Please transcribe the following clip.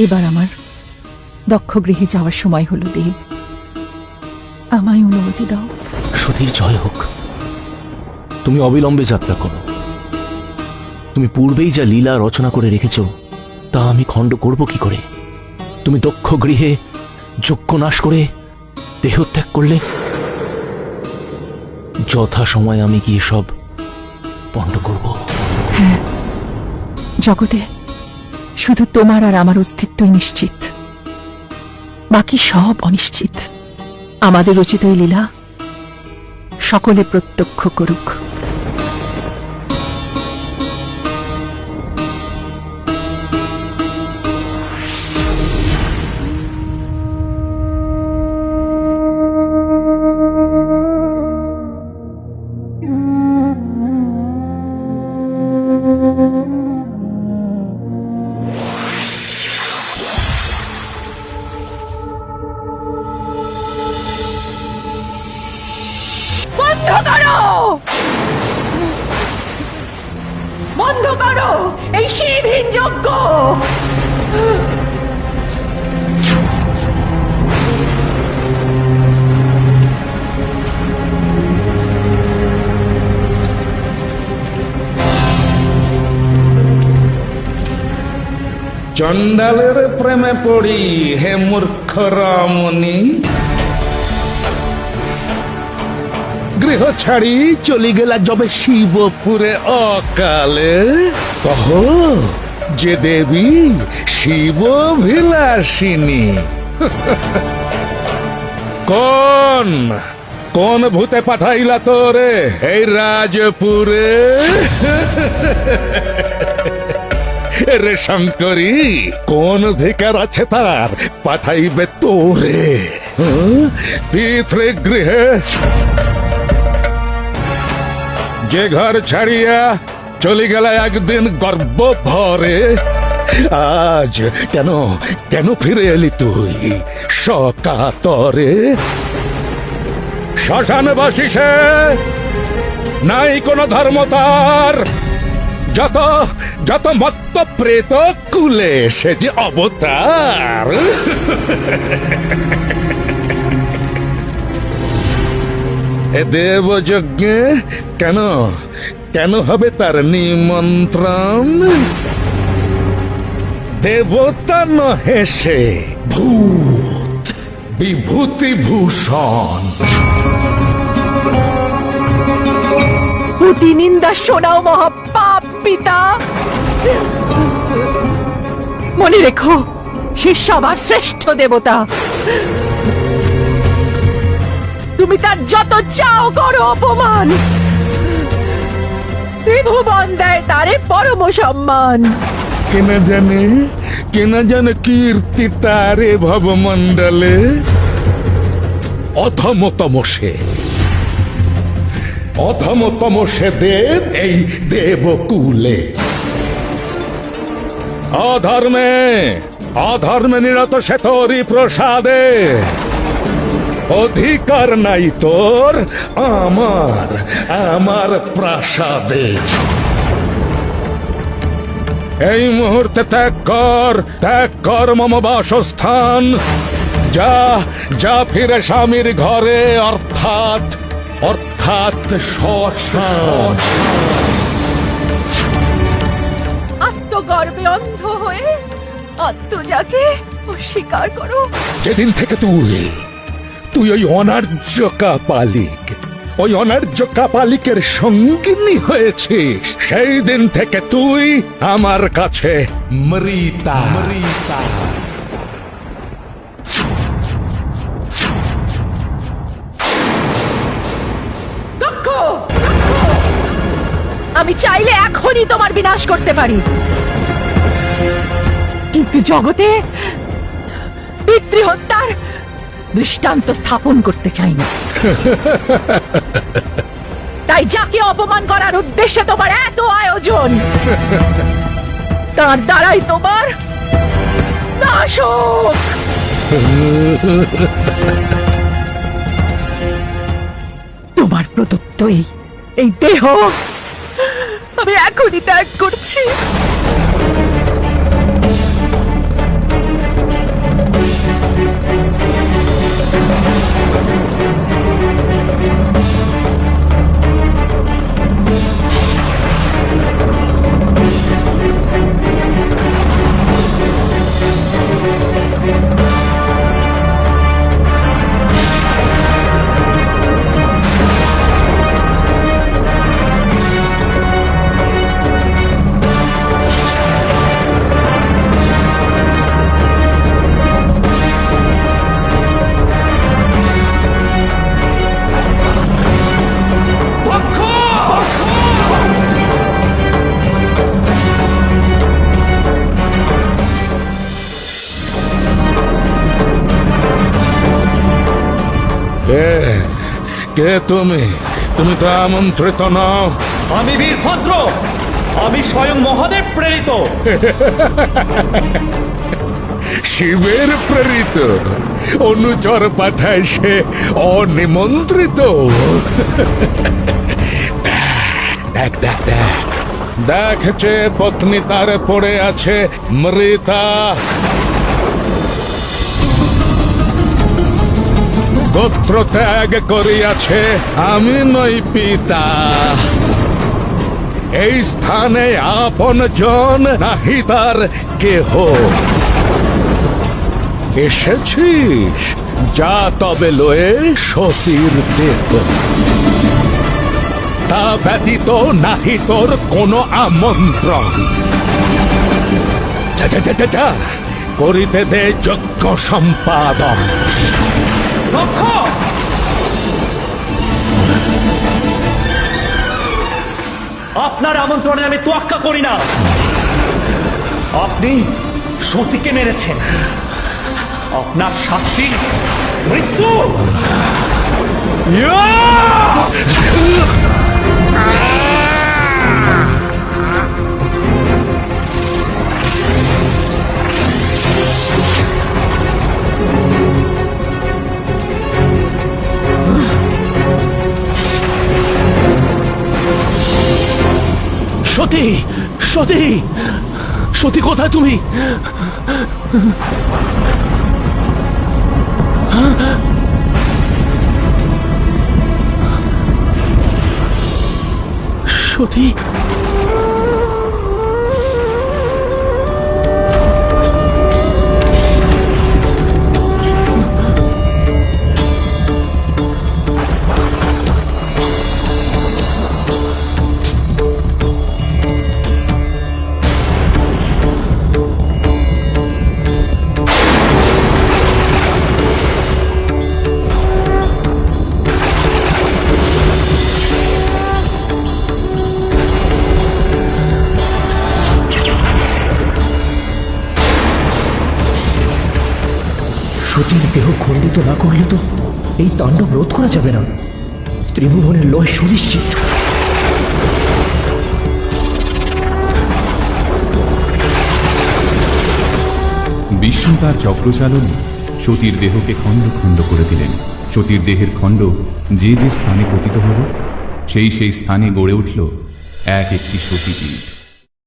এবার আমার দক্ষ গৃহে যাওয়ার সময় হলো দেব, আমায় অনুমতি দাও। সতীর জয় হোক। তুমি অবিলম্বে যাত্রা করো। তুমি পূর্বেই যা লীলা রচনা করে রেখেছ তা আমি খণ্ড করব কি করে? তুমি দক্ষ গৃহে যজ্ঞ নাশ করে দেহত্যাগ করলে, যথা সময় আমি গিয়ে সব পণ্ড করব। হ্যাঁ, জগতে শুধু তোমার আর আমার অস্তিত্বই নিশ্চিত, বাকি সব অনিশ্চিত। আমাদের উচিত এই লীলা সকলে প্রত্যক্ষ করুক। বন্ধ করো, বন্ধ করো এই শিবহীন যজ্ঞ। চণ্ডালের প্রেমে পড়ি হে মূর্খ রমণী, গৃহ ছাড়ি চলি গেলা যবে শিবপুরে অকালে। কহ যে দেবী শিব বিলাসিনী। কোন কোন ভূতে পাঠাইলা তোরে এই রাজপুরে? রে শঙ্করী, কোন অধিকার আছে তার পাঠাইবে তোরে পিতৃগৃহে? যে ঘর ছাড়িয়া চলে গেল একদিন গর্ব ভরে, আজ কেন কেন ফিরে এলি তুই সকাতরে? শ্মশানবাসী সে, নাই কোন ধর্ম তার, যত যত মত্ত প্রেত কুলে সে যে অবতার। এ দেবযজ্ঞে কেন কেন হবে তার নিমন্ত্রণ? দেবতা নহে সে, ভূত বিভূতি ভূষণ। অতি নিন্দা শোনাও মহাপাপ পিতা। মনে রেখো, সে সবার শ্রেষ্ঠ দেবতা। তুমি তার যত চাও করো অপমান, ত্রিভুবন দেয় তারে পরম সম্মান। কেনা জানে কীর্তি তারে ভবমণ্ডলে। অধমতম সে, অধমতম সে দেব এই দেবকুলে। অধর্মে অধর্মে নিরত সে তোরি প্রসাদে। অধিকার নাই তোর আমার আমার প্রাসাদে। এই মুহূর্তে ত্যাগ কর মম বাসস্থান। যা যা ফিরে স্বামীর ঘরে, অর্থাৎ অর্থাৎ শ্মশান। আত্মগর্বে অন্ধ হয়ে আত্মজাকে অস্বীকার করো। যেদিন থেকে তুই ওই অনার্য কাপালিক, ওই অনার্য কাপালিকের সঙ্গিনী হয়েছিস, সেই দিন থেকে তুই আমার কাছে মৃতা। দক্ষ, আমি চাইলে এখনই তোমার বিনাশ করতে পারি, কিন্তু জগতে পিতৃহত্যার দৃষ্টান্ত স্থাপন করতে চাই না। তাই যাকে অপমান করার উদ্দেশ্যে তোমার এত আয়োজন, তার দ্বারাই তোমার নাশ হোক। তোমার প্রদত্ত এই দেহ আমি এখনই ত্যাগ করছি। কে তুমি? তুমি তো আমন্ত্রিত নও। আমি বীরভদ্র, আমি স্বয়ং মহাদেব প্রেরিত। শিবের প্রেরিত অনুচর পাঠায় সে অনিমন্ত্রিত। দেখ দেখ দেখ, দেখছে পত্নী তার পড়ে আছে মৃতা। গোত্র ত্যাগ করিয়াছে, আমি নই পিতা। এই স্থানে আপন জন নাহি তার কেহ। এসেছিস, যা তবে লয়ে সতীর দেহ। তা ব্যতীত নাহি তোর কোনো আমন্ত্রণ। যা যা যা যা যা, করিতে দে যজ্ঞ সম্পাদন। দক্ষ! আপনার আমন্ত্রণে আমি তোয়াক্কা করি না। আপনি সতীকে মেরেছেন, আপনার শাস্তি মৃত্যু। সতী, সতী, সতী কোথায় তুমি? সতী, সতীর দেহ খণ্ডিত না করলে তো এই তাণ্ডব রোধ করা যাবে না। ত্রিভুবনের লয় সুনিশ্চিত। বিষ্ণু তার চক্রচালনে সতীর দেহকে খণ্ড খণ্ড করে দিলেন। সতীর দেহের খণ্ড যে যে স্থানে পতিত হল, সেই সেই স্থানে গড়ে উঠল এক একটি সতীপীঠ।